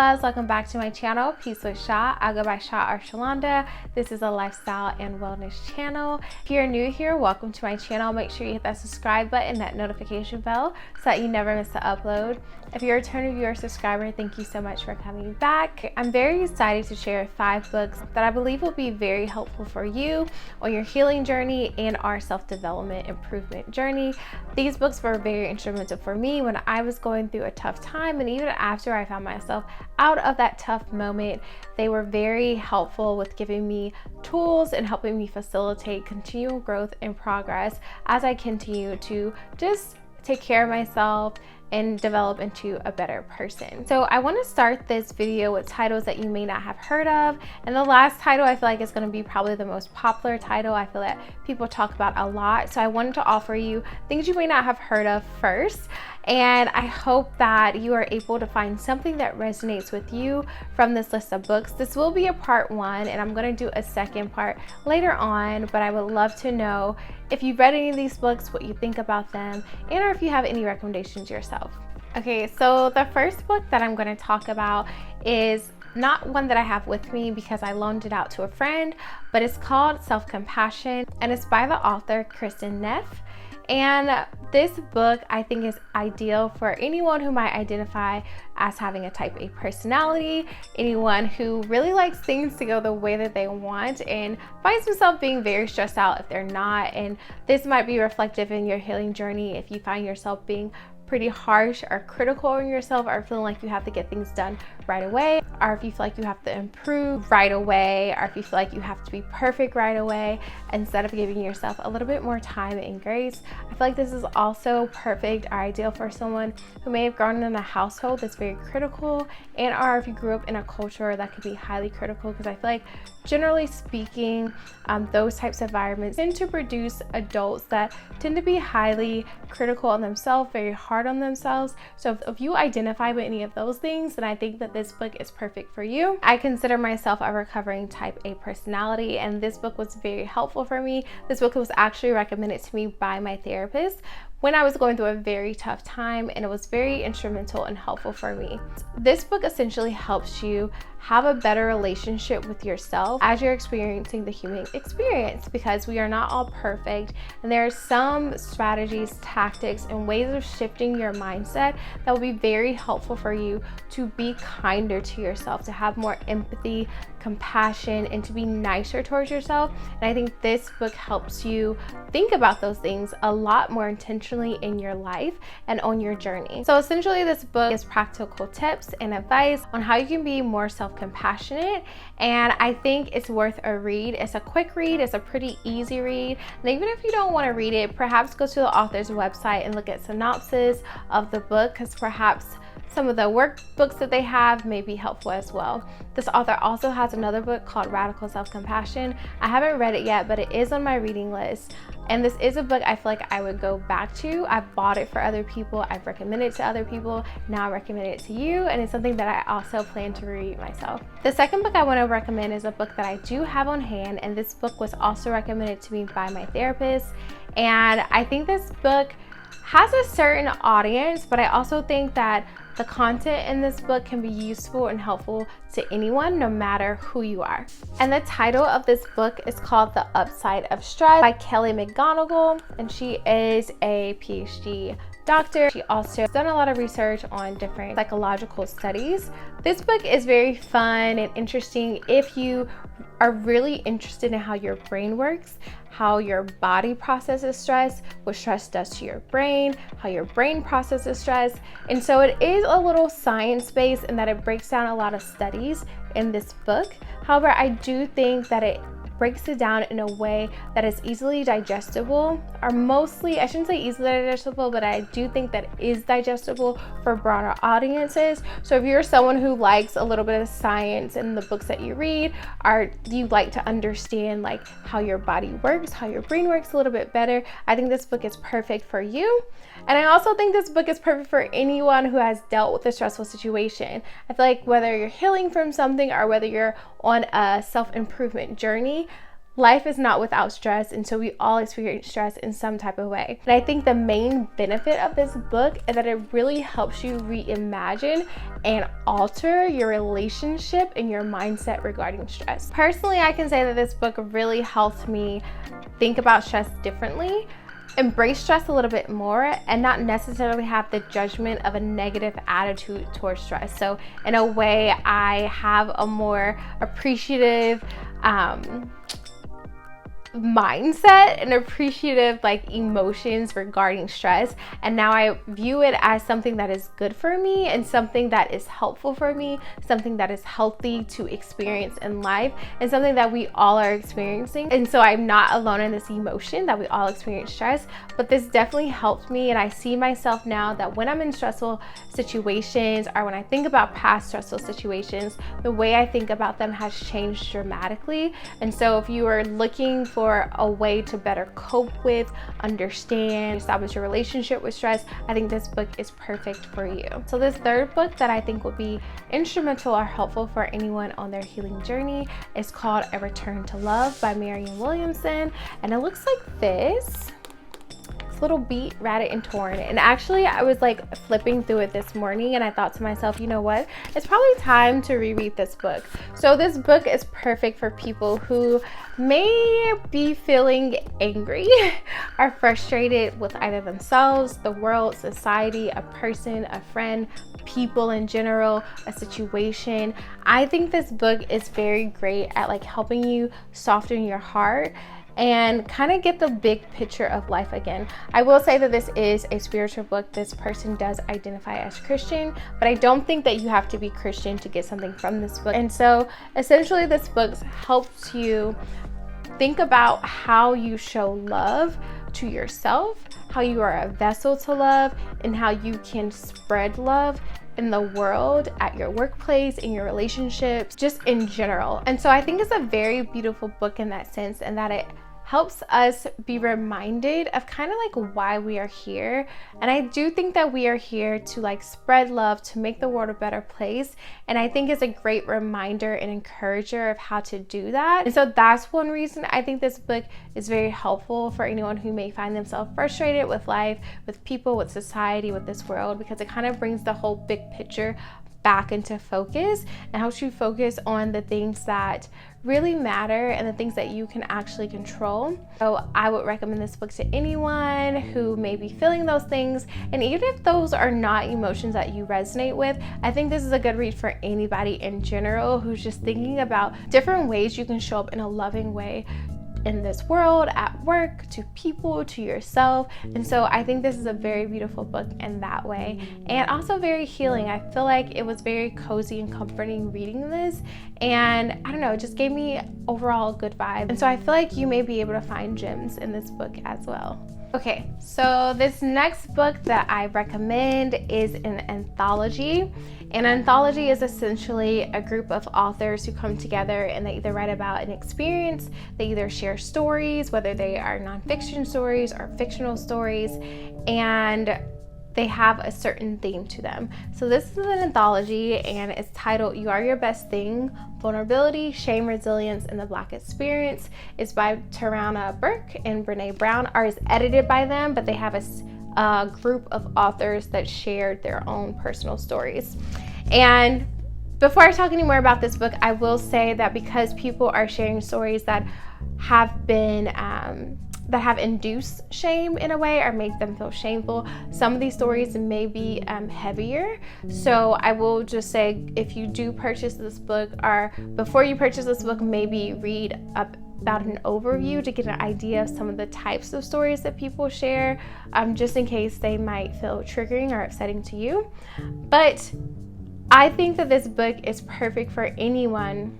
loves, welcome back to my channel, Peace with Sha. I go by Sha or Shalonda. This is a lifestyle and wellness channel. If you're new here, welcome to my channel. Make sure you hit that subscribe button, that notification bell, so that you never miss an upload. If you're a returning viewer or subscriber, thank you so much for coming back. I'm very excited to share 5 books that I believe will be very helpful for you on your healing journey and our self-development improvement journey. These books were very instrumental for me when I was going through a tough time, and even after I found myself out of that tough moment, they were very helpful with giving me tools and helping me facilitate continual growth and progress as I continue to just take care of myself and develop into a better person. So I want to start this video with titles that you may not have heard of, and the last title I feel like is going to be probably the most popular title. I feel that people talk about a lot, so I wanted to offer you things you may not have heard of first, and I hope that you are able to find something that resonates with you from this list of books. This will be a part 1, and I'm going to do a second part later on, but I would love to know if you've read any of these books, what you think about them, and or if you have any recommendations yourself. Okay, so the first book that I'm going to talk about is not one that I have with me because I loaned it out to a friend, but it's called SelfCompassion, and it's by the author Kristen Neff. And this book I think is ideal for anyone who might identify as having a type A personality, anyone who really likes things to go the way that they want and finds themselves being very stressed out if they're not. And this might be reflective in your healing journey if you find yourself being pretty harsh or critical on yourself, or feeling like you have to get things done right away, or if you feel like you have to improve right away, or if you feel like you have to be perfect right away instead of giving yourself a little bit more time and grace. I feel like this is also perfect or ideal for someone who may have grown in a household that's very critical, and or if you grew up in a culture that could be highly critical, because I feel like generally speaking, those types of environments tend to produce adults that tend to be highly critical on themselves, very hard on themselves. So if you identify with any of those things, then I think that this book is perfect for you. I consider myself a recovering type A personality, and this book was very helpful for me. This book was actually recommended to me by my therapist when I was going through a very tough time, and it was very instrumental and helpful for me. This book essentially helps you have a better relationship with yourself as you're experiencing the human experience, because we are not all perfect, and there are some strategies, tactics, and ways of shifting your mindset that will be very helpful for you to be kinder to yourself, to have more empathy, compassion, and to be nicer towards yourself. And I think this book helps you think about those things a lot more intentionally in your life and on your journey. So essentially, this book is practical tips and advice on how you can be more self-compassionate, and I think it's worth a read. It's a quick read, it's a pretty easy read, and even if you don't want to read it, perhaps go to the author's website and look at synopsis of the book, because perhaps some of the workbooks that they have may be helpful as well. This author also has another book called Radical Self-Compassion. I haven't read it yet, but it is on my reading list. And this is a book I feel like I would go back to. I've bought it for other people. I've recommended it to other people. Now I recommend it to you. And it's something that I also plan to read myself. The second book I want to recommend is a book that I do have on hand. And this book was also recommended to me by my therapist. And I think this book has a certain audience, but I also think that the content in this book can be useful and helpful to anyone, no matter who you are. And the title of this book is called The Upside of Stress by Kelly McGonigal, and she is a PhD doctor. She also has done a lot of research on different psychological studies. This book is very fun and interesting if you are really interested in how your brain works, how your body processes stress, what stress does to your brain, how your brain processes stress. And so it is a little science-based in that it breaks down a lot of studies in this book. However, I do think that it breaks it down in a way that is easily digestible, or mostly, I shouldn't say easily digestible, but I do think that it is digestible for broader audiences. So if you're someone who likes a little bit of science in the books that you read, or you like to understand like how your body works, how your brain works a little bit better, I think this book is perfect for you. And I also think this book is perfect for anyone who has dealt with a stressful situation. I feel like whether you're healing from something or whether you're on a self-improvement journey, life is not without stress, and so we all experience stress in some type of way. And I think the main benefit of this book is that it really helps you reimagine and alter your relationship and your mindset regarding stress. Personally, I can say that this book really helped me think about stress differently, embrace stress a little bit more, and not necessarily have the judgment of a negative attitude towards stress. So in a way, I have a more appreciative mindset and appreciative emotions regarding stress, and now I view it as something that is good for me and something that is helpful for me, something that is healthy to experience in life, and something that we all are experiencing. And so I'm not alone in this emotion that we all experience stress, but this definitely helped me, and I see myself now that when I'm in stressful situations or when I think about past stressful situations, the way I think about them has changed dramatically. And so if you are looking for a way to better cope with, understand, establish your relationship with stress, I think this book is perfect for you. So this third book that I think will be instrumental or helpful for anyone on their healing journey is called A Return to Love by Marianne Williamson, and it looks like this. Little beat, ratted, and torn. And actually I was flipping through it this morning, and I thought to myself, you know what, it's probably time to reread this book. So this book is perfect for people who may be feeling angry or frustrated with either themselves, the world, society, a person, a friend, people in general, a situation. I think this book is very great at helping you soften your heart and kind of get the big picture of life again. I will say that this is a spiritual book. This person does identify as Christian, but I don't think that you have to be Christian to get something from this book. And so essentially this book helps you think about how you show love to yourself, how you are a vessel to love, and how you can spread love in the world, at your workplace, in your relationships, just in general. And so I think it's a very beautiful book in that sense, and that it helps us be reminded of kind of why we are here. And I do think that we are here to spread love, to make the world a better place. And I think it's a great reminder and encourager of how to do that. And so that's one reason I think this book is very helpful for anyone who may find themselves frustrated with life, with people, with society, with this world, because it kind of brings the whole big picture back into focus and helps you focus on the things that really matter and the things that you can actually control. So I would recommend this book to anyone who may be feeling those things, and even if those are not emotions that you resonate with, I think this is a good read for anybody in general who's just thinking about different ways you can show up in a loving way in this world, at work, to people, to yourself. And so I think this is a very beautiful book in that way, and also very healing. I feel like it was very cozy and comforting reading this, and I don't know, it just gave me overall a good vibe. And so I feel like you may be able to find gems in this book as well. Okay, so this next book that I recommend is an anthology. An anthology is essentially a group of authors who come together and they either write about an experience, they either share stories, whether they are nonfiction stories or fictional stories, and they have a certain theme to them. So this is an anthology, and it's titled You Are Your Best Thing: Vulnerability, Shame, Resilience, and the Black Experience. It's by Tarana Burke and Brene Brown. Art is edited by them, but they have a group of authors that shared their own personal stories. And before I talk any more about this book, I will say that because people are sharing stories that have been that have induced shame in a way or made them feel shameful, some of these stories may be heavier. So I will just say, if you do purchase this book, or before you purchase this book, maybe read up about an overview to get an idea of some of the types of stories that people share, just in case they might feel triggering or upsetting to you. But I think that this book is perfect for anyone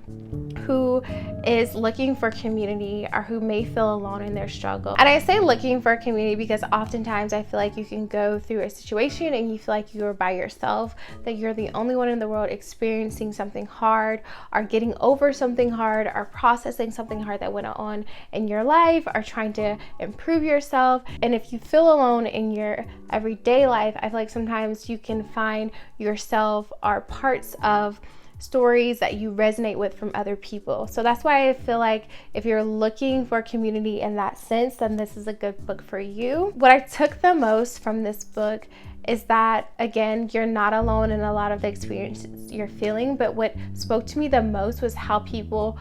who is looking for community or who may feel alone in their struggle. And I say looking for community because oftentimes I feel like you can go through a situation and you feel like you're by yourself, that you're the only one in the world experiencing something hard or getting over something hard or processing something hard that went on in your life or trying to improve yourself. And if you feel alone in your everyday life, I feel like sometimes you can find yourself or parts of stories that you resonate with from other people. So that's why I feel like if you're looking for community in that sense, then this is a good book for you. What I took the most from this book is that, again, you're not alone in a lot of the experiences you're feeling, but what spoke to me the most was how people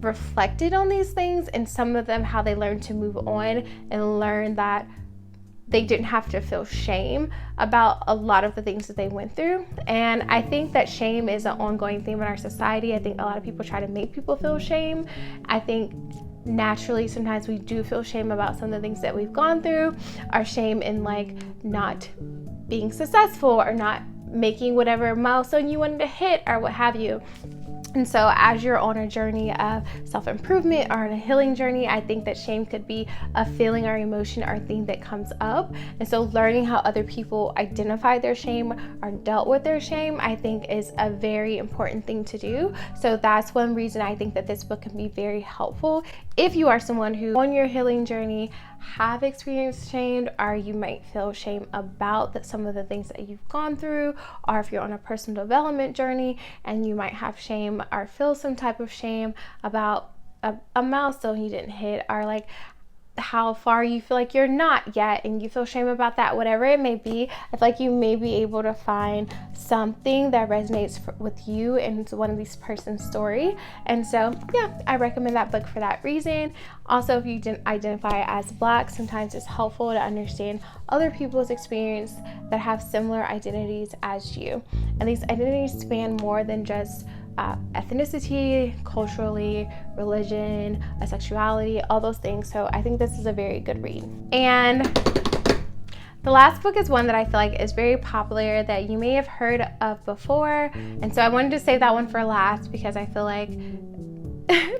reflected on these things, and some of them how they learned to move on and learn that they didn't have to feel shame about a lot of the things that they went through. And I think that shame is an ongoing theme in our society. I think a lot of people try to make people feel shame. I think naturally sometimes we do feel shame about some of the things that we've gone through, our shame in like not being successful or not making whatever milestone you wanted to hit or what have you. And so as you're on a journey of self-improvement or on a healing journey, I think that shame could be a feeling or emotion or thing that comes up. And so learning how other people identify their shame or dealt with their shame, I think is a very important thing to do. So that's one reason I think that this book can be very helpful if you are someone who on your healing journey have experienced shame, or you might feel shame about some of the things that you've gone through, or if you're on a personal development journey and you might have shame or feel some type of shame about a milestone you didn't hit, or like how far you feel like you're not yet and you feel shame about that, whatever it may be. I feel like you may be able to find something that resonates with you in one of these person's story. And so yeah, I recommend that book for that reason. Also, if you didn't identify as Black, sometimes it's helpful to understand other people's experience that have similar identities as you. And these identities span more than just ethnicity, culturally, religion, sexuality, all those things. So I think this is a very good read. And the last book is one that I feel like is very popular that you may have heard of before. And so I wanted to save that one for last because I feel like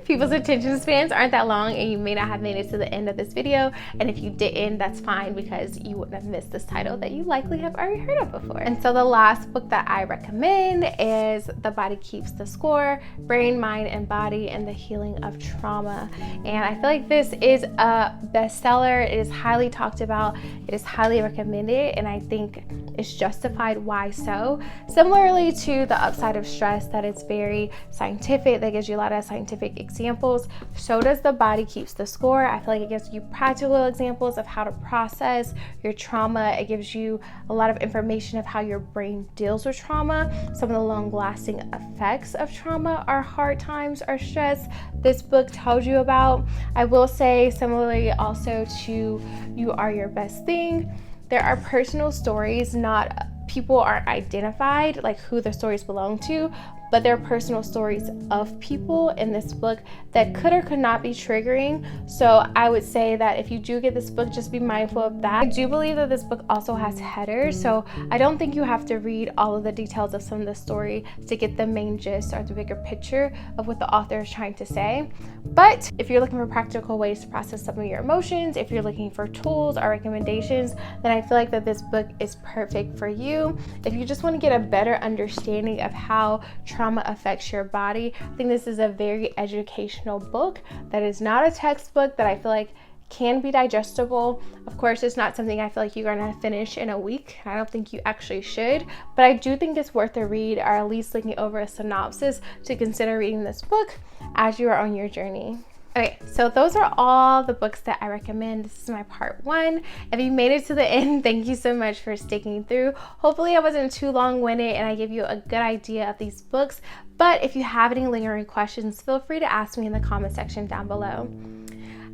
people's attention spans aren't that long and you may not have made it to the end of this video. And if you didn't, that's fine because you wouldn't have missed this title that you likely have already heard of before. And so the last book that I recommend is The Body Keeps the Score, Brain, Mind, and Body and the Healing of Trauma. And I feel like this is a bestseller. It is highly talked about. It is highly recommended. And I think it's justified why so. Similarly to The Upside of Stress, that it's very scientific, that gives you a lot of scientific examples, so does The Body Keeps the Score. I feel like it gives you practical examples of how to process your trauma. It gives you a lot of information of how your brain deals with trauma, some of the long-lasting effects of trauma or hard times or stress this book tells you about. I will say similarly also to You Are Your Best Thing, there are personal stories, not people aren't identified like who the stories belong to, but they're personal stories of people in this book that could or could not be triggering. So I would say that if you do get this book, just be mindful of that. I do believe that this book also has headers, so I don't think you have to read all of the details of some of the story to get the main gist or the bigger picture of what the author is trying to say. But if you're looking for practical ways to process some of your emotions, if you're looking for tools or recommendations, then I feel like that this book is perfect for you. If you just want to get a better understanding of how trauma affects your body, I think this is a very educational book that is not a textbook, that I feel like can be digestible. Of course, it's not something I feel like you're gonna finish in a week. I don't think you actually should, but I do think it's worth a read, or at least looking over a synopsis to consider reading this book as you are on your journey. Okay, so those are all the books that I recommend. This is my part 1. If you made it to the end, thank you so much for sticking through. Hopefully I wasn't too long-winded and I gave you a good idea of these books. But if you have any lingering questions, feel free to ask me in the comment section down below.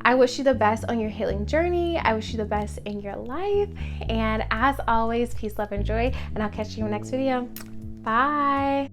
I wish you the best on your healing journey. I wish you the best in your life. And as always, peace, love, and joy. And I'll catch you in the next video. Bye.